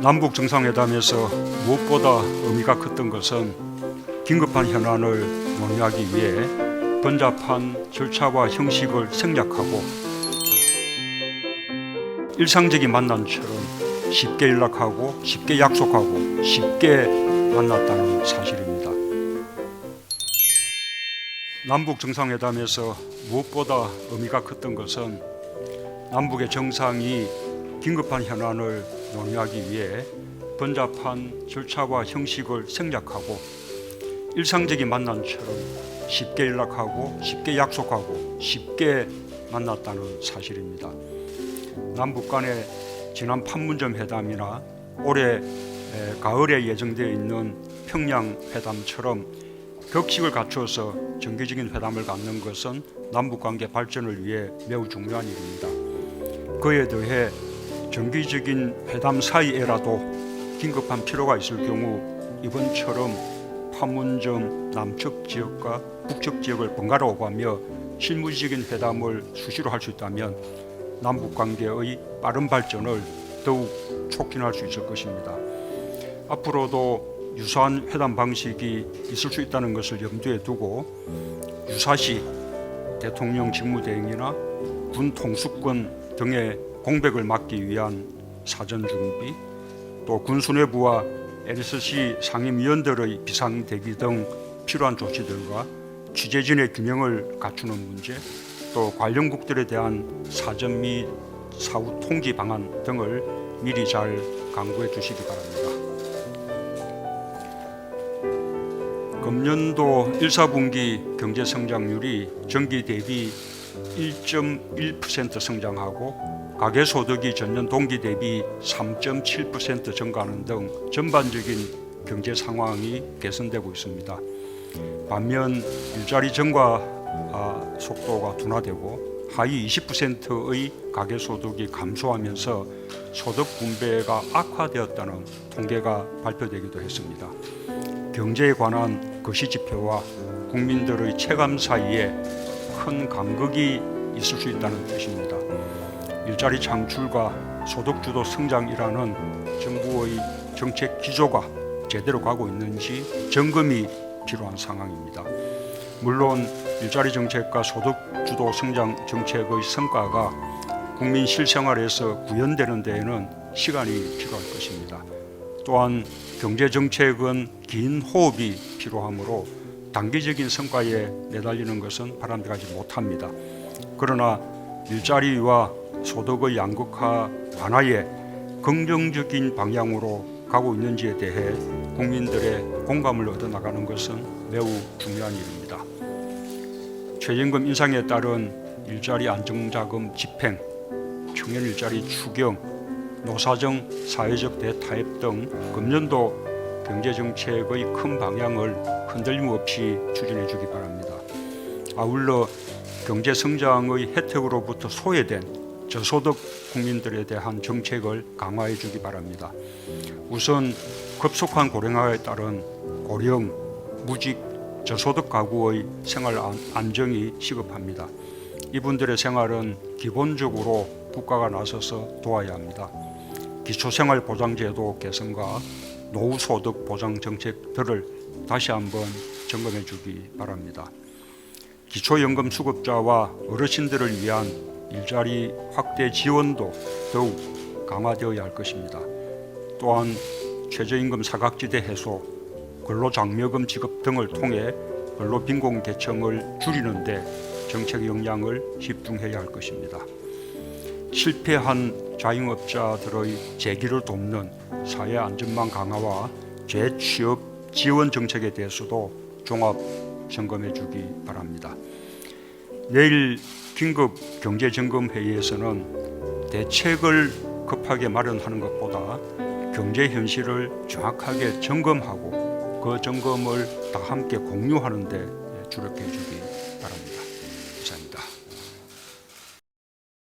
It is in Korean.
남북 정상회담에서 무엇보다 의미가 컸던 것은 긴급한 현안을 논의하기 위해 번잡한 절차와 형식을 생략하고 일상적인 만남처럼 쉽게 연락하고 쉽게 약속하고 쉽게 만났다는 사실입니다. 남북 정상회담에서 무엇보다 의미가 컸던 것은 남북의 정상이 긴급한 현안을 논의하기 위해 번잡한 절차와 형식을 생략하고 일상적인 만남처럼 쉽게 연락하고 쉽게 약속하고 쉽게 만났다는 사실입니다. 남북 간의 지난 판문점 회담이나 올해 가을에 예정되어 있는 평양 회담처럼 격식을 갖추어서 정기적인 회담을 갖는 것은 남북관계 발전을 위해 매우 중요한 일입니다. 그에 더해 정기적인 회담 사이에라도 긴급한 필요가 있을 경우 이번처럼 판문점 남측 지역과 북측 지역을 번갈아 오가며 실무적인 회담을 수시로 할 수 있다면 남북관계의 빠른 발전을 더욱 촉진할 수 있을 것입니다. 앞으로도 유사한 회담 방식이 있을 수 있다는 것을 염두에 두고 유사시 대통령 직무대행이나 군 통수권 등의 공백을 막기 위한 사전 준비, 또 군수뇌부와 NSC 상임위원들의 비상대기 등 필요한 조치들과 취재진의 균형을 갖추는 문제, 또 관련국들에 대한 사전 및 사후 통지 방안 등을 미리 잘 강구해 주시기 바랍니다. 금년도 1사분기 경제 성장률이 전기 대비 1.1% 성장하고 가계소득이 전년 동기 대비 3.7% 증가하는 등 전반적인 경제 상황이 개선되고 있습니다. 반면 일자리 증가 속도가 둔화되고 하위 20%의 가계소득이 감소하면서 소득 분배가 악화되었다는 통계가 발표되기도 했습니다. 경제에 관한 거시지표와 국민들의 체감 사이에 큰 간극이 있을 수 있다는 뜻입니다. 일자리 창출과 소득주도 성장이라는 정부의 정책 기조가 제대로 가고 있는지 점검이 필요한 상황입니다. 물론 일자리 정책과 소득주도 성장 정책의 성과가 국민 실생활에서 구현되는 데에는 시간이 필요할 것입니다. 또한 경제정책은 긴 호흡이 필요하므로 단기적인 성과에 내달리는 것은 바람직하지 못합니다. 그러나 일자리와 소득의 양극화 완화에 긍정적인 방향으로 가고 있는지에 대해 국민들의 공감을 얻어나가는 것은 매우 중요한 일입니다. 최저임금 인상에 따른 일자리 안정자금 집행, 청년 일자리 추경, 노사정 사회적 대타협 등 금년도 경제정책의 큰 방향을 흔들림 없이 추진해 주기 바랍니다. 아울러 경제성장의 혜택으로부터 소외된 저소득 국민들에 대한 정책을 강화해 주기 바랍니다. 우선 급속한 고령화에 따른 고령, 무직, 저소득 가구의 생활 안정이 시급합니다. 이분들의 생활은 기본적으로 국가가 나서서 도와야 합니다. 기초생활보장제도 개선과 노후소득 보장 정책들을 다시 한번 점검해 주기 바랍니다. 기초연금 수급자와 어르신들을 위한 일자리 확대 지원도 더욱 강화되어야 할 것입니다. 또한 최저임금 사각지대 해소, 근로장려금 지급 등을 통해 근로빈곤 계층을 줄이는 데 정책 역량을 집중해야 할 것입니다. 실패한 자영업자들의 재기를 돕는 사회 안전망 강화와 재취업 지원 정책에 대해서도 종합 점검해 주기 바랍니다. 내일 긴급 경제점검회의에서는 대책을 급하게 마련하는 것보다 경제 현실을 정확하게 점검하고 그 점검을 다 함께 공유하는 데 주력해 주기 바랍니다. 감사합니다.